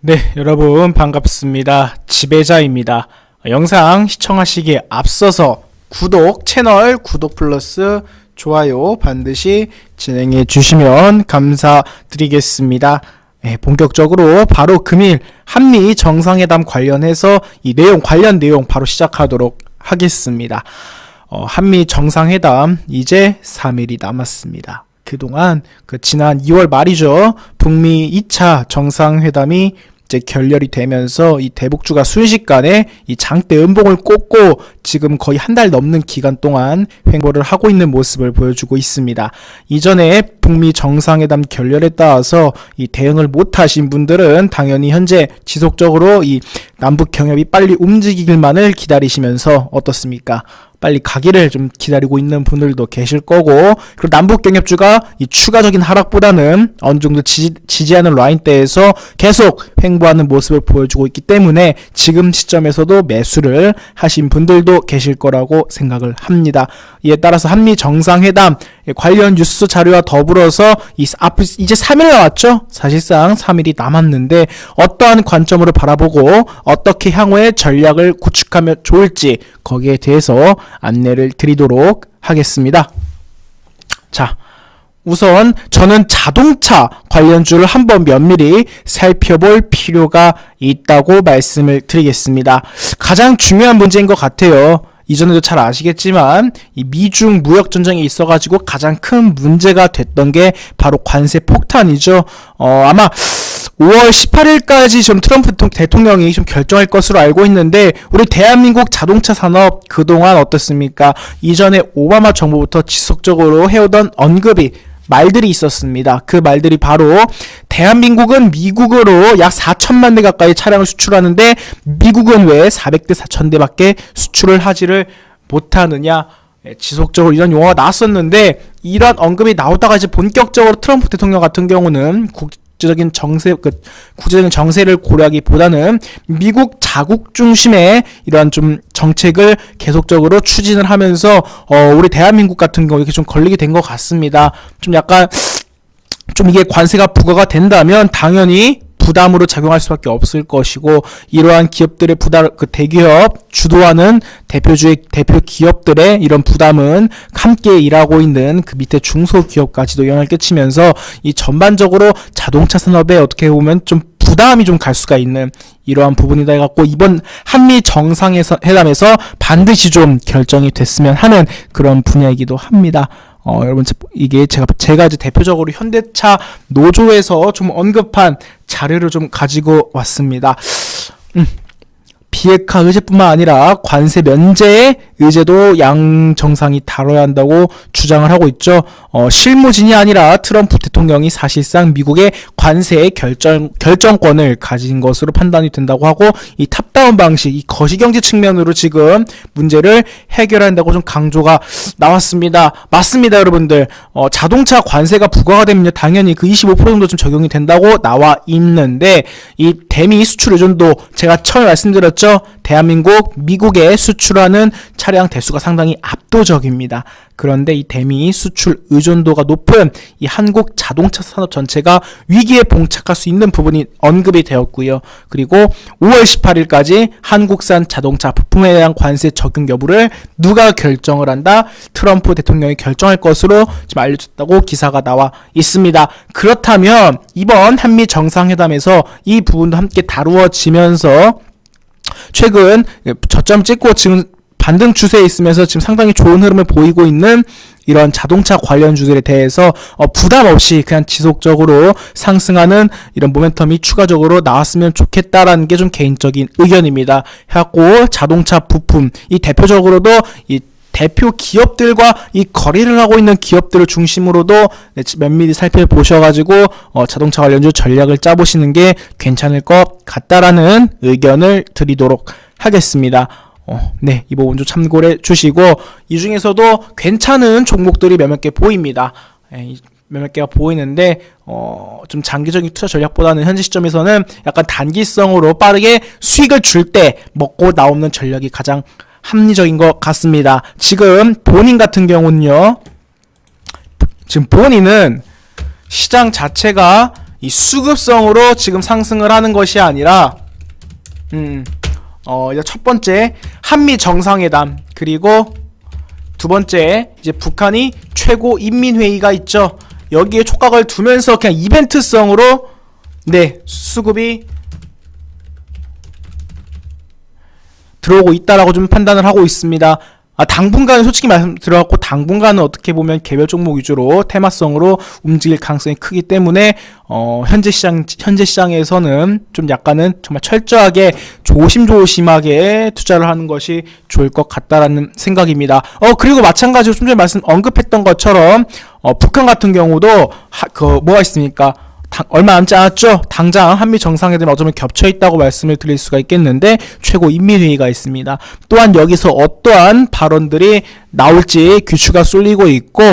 네, 여러분 반갑습니다. 지배자입니다. 영상 시청하시기에 앞서서 채널 구독 플러스 좋아요 반드시 진행해 주시면 감사드리겠습니다. 네, 본격적으로 바로 금일 한미 정상회담 관련해서 관련 내용 바로 시작하도록 하겠습니다. 한미 정상회담 이제 3일이 남았습니다. 그동안 지난 2월 말이죠. 북미 2차 정상회담이 이제 결렬이 되면서 이 대북주가 순식간에 이 장대 음봉을 꽂고 지금 거의 한 달 넘는 기간 동안 횡보를 하고 있는 모습을 보여주고 있습니다. 이전에 북미 정상회담 결렬에 따라서 이 대응을 못하신 분들은 당연히 현재 지속적으로 이 남북 경협이 빨리 움직이길만을 기다리시면서 어떻습니까? 빨리 가기를 좀 기다리고 있는 분들도 계실 거고, 그리고 남북 경협주가 이 추가적인 하락보다는 어느 정도 지지하는 라인대에서 계속 횡보하는 모습을 보여주고 있기 때문에 지금 시점에서도 매수를 하신 분들도 계실 거라고 생각을 합니다. 이에 따라서 한미 정상회담 관련 뉴스 자료와 더불어서 이제 3일 남았죠? 사실상 3일이 남았는데 어떠한 관점으로 바라보고 어떻게 향후의 전략을 구축하면 좋을지 거기에 대해서 안내를 드리도록 하겠습니다. 자, 우선 저는 자동차 관련주를 한번 면밀히 살펴볼 필요가 있다고 말씀을 드리겠습니다. 가장 중요한 문제인 것 같아요. 이전에도 잘 아시겠지만 이 미중 무역 전쟁이 있어가지고 가장 큰 문제가 됐던 게 바로 관세 폭탄이죠. 아마 5월 18일까지 좀 트럼프 대통령이 좀 결정할 것으로 알고 있는데, 우리 대한민국 자동차 산업 그동안 어떻습니까? 이전에 오바마 정부부터 지속적으로 해오던 말들이 있었습니다. 그 말들이 바로 대한민국은 미국으로 약 4천만 대 가까이 차량을 수출하는데 미국은 왜 400대 4천 대밖에 수출을 하지를 못하느냐, 지속적으로 이런 용어가 나왔었는데, 이런 언급이 나오다가 이제 본격적으로 트럼프 대통령 같은 경우는 국제적인 정세를 고려하기보다는 미국 자국 중심의 이러한 좀 정책을 계속적으로 추진을 하면서 우리 대한민국 같은 경우 이렇게 좀 걸리게 된 것 같습니다. 좀 약간 좀 이게 관세가 부과가 된다면 당연히 부담으로 작용할 수밖에 없을 것이고, 이러한 기업들의 대기업 주도하는 대표 기업들의 이런 부담은 함께 일하고 있는 그 밑에 중소기업까지도 영향을 끼치면서 이 전반적으로 자동차 산업에 어떻게 보면 좀 부담이 좀 갈 수가 있는 이러한 부분이다 해갖고, 이번 한미 정상회담에서 반드시 좀 결정이 됐으면 하는 그런 분야이기도 합니다. 여러분, 이게 제가 이제 대표적으로 현대차 노조에서 좀 언급한 자료를 좀 가지고 왔습니다. 비핵화 의제뿐만 아니라 관세 면제의 의제도 양 정상이 다뤄야 한다고 주장을 하고 있죠. 실무진이 아니라 트럼프 대통령이 사실상 미국의 관세의 결정권을 가진 것으로 판단이 된다고 하고, 이 탑다운 방식, 이 거시경제 측면으로 지금 문제를 해결한다고 좀 강조가 나왔습니다. 맞습니다, 여러분들. 자동차 관세가 부과가 되면 당연히 그 25% 정도 좀 적용이 된다고 나와 있는데, 이 대미 수출 의존도 제가 처음에 말씀드렸죠. 대한민국, 미국에 수출하는 차량 대수가 상당히 압도적입니다. 그런데 이 대미 수출 의존도가 높은 이 한국 자동차 산업 전체가 위기에 봉착할 수 있는 부분이 언급이 되었고요. 그리고 5월 18일까지 한국산 자동차 부품에 대한 관세 적용 여부를 누가 결정을 한다? 트럼프 대통령이 결정할 것으로 지금 알려졌다고 기사가 나와 있습니다. 그렇다면 이번 한미 정상회담에서 이 부분도 함께 다루어지면서 최근 저점 찍고 지금 반등 추세에 있으면서 지금 상당히 좋은 흐름을 보이고 있는 이런 자동차 관련주들에 대해서 부담 없이 그냥 지속적으로 상승하는 이런 모멘텀이 추가적으로 나왔으면 좋겠다라는 게 좀 개인적인 의견입니다. 해갖고 자동차 부품, 이 대표적으로도 이 대표 기업들과 이 거래를 하고 있는 기업들을 중심으로도 면밀히 살펴보셔가지고 자동차 관련주 전략을 짜보시는 게 괜찮을 것 같다라는 의견을 드리도록 하겠습니다. 네, 이 부분 좀 참고해 주시고, 이 중에서도 괜찮은 종목들이 몇몇 개 보입니다. 몇몇 개가 보이는데 좀 장기적인 투자 전략보다는 현재 시점에서는 약간 단기성으로 빠르게 수익을 줄 때 먹고 나오는 전략이 가장 합리적인 것 같습니다. 지금 본인 같은 경우는요, 지금 본인은 시장 자체가 이 수급성으로 지금 상승을 하는 것이 아니라 이제 첫 번째 한미 정상회담, 그리고 두 번째 이제 북한이 최고 인민회의가 있죠. 여기에 촉각을 두면서 그냥 이벤트성으로 수급이 들어오고 있다라고 좀 판단을 하고 있습니다. 당분간은 솔직히 말씀드렸고, 당분간은 어떻게 보면 개별 종목 위주로 테마성으로 움직일 가능성이 크기 때문에 현재 시장에서는 좀 약간은 정말 철저하게 조심조심하게 투자를 하는 것이 좋을 것 같다라는 생각입니다. 그리고 마찬가지로 좀 전에 언급했던 것처럼 북한 같은 경우도 뭐가 있습니까? 얼마 남지 않았죠? 당장 한미 정상회담이 어쩌면 겹쳐있다고 말씀을 드릴 수가 있겠는데, 최고 인민회의가 있습니다. 또한 여기서 어떠한 발언들이 나올지 귀추가 쏠리고 있고,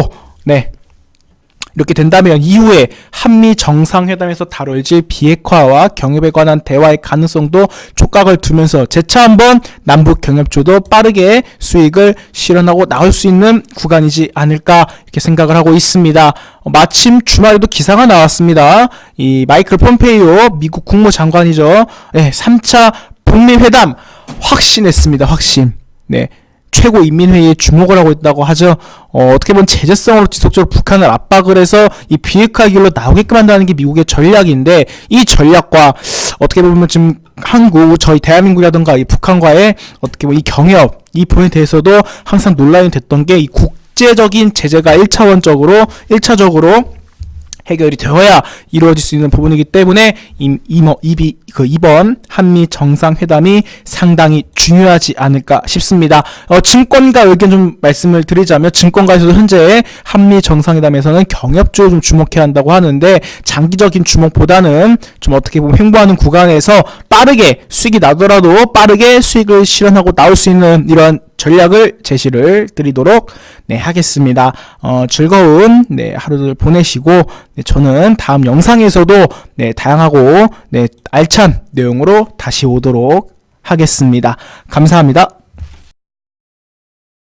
이렇게 된다면 이후에 한미 정상회담에서 다뤄질 비핵화와 경협에 관한 대화의 가능성도 촉각을 두면서 재차 한번 남북 경협조도 빠르게 수익을 실현하고 나올 수 있는 구간이지 않을까, 이렇게 생각을 하고 있습니다. 마침 주말에도 기사가 나왔습니다. 이 마이클 폼페이오 미국 국무장관이죠. 3차 북미 회담 확신했습니다. 확신. 최고 인민회의에 주목을 하고 있다고 하죠. 어떻게 보면 제재성으로 지속적으로 북한을 압박을 해서 이 비핵화 길로 나오게끔 한다는 게 미국의 전략인데, 이 전략과 어떻게 보면 지금 한국, 저희 대한민국이라든가 이 북한과의 어떻게 보면 이 경협, 이 부분에 대해서도 항상 논란이 됐던 게, 이 국제적인 제재가 1차적으로 해결이 되어야 이루어질 수 있는 부분이기 때문에 이번 한미 정상회담이 상당히 중요하지 않을까 싶습니다. 증권가 의견 좀 말씀을 드리자면, 증권가에서도 현재 한미 정상회담에서는 경협주에 좀 주목해야 한다고 하는데, 장기적인 주목보다는 좀 어떻게 보면 횡보하는 구간에서 빠르게 수익이 나더라도 빠르게 수익을 실현하고 나올 수 있는 이런 전략을 제시를 드리도록 하겠습니다. 즐거운 하루를 보내시고, 저는 다음 영상에서도 다양하고 알찬 내용으로 다시 오도록 하겠습니다. 감사합니다.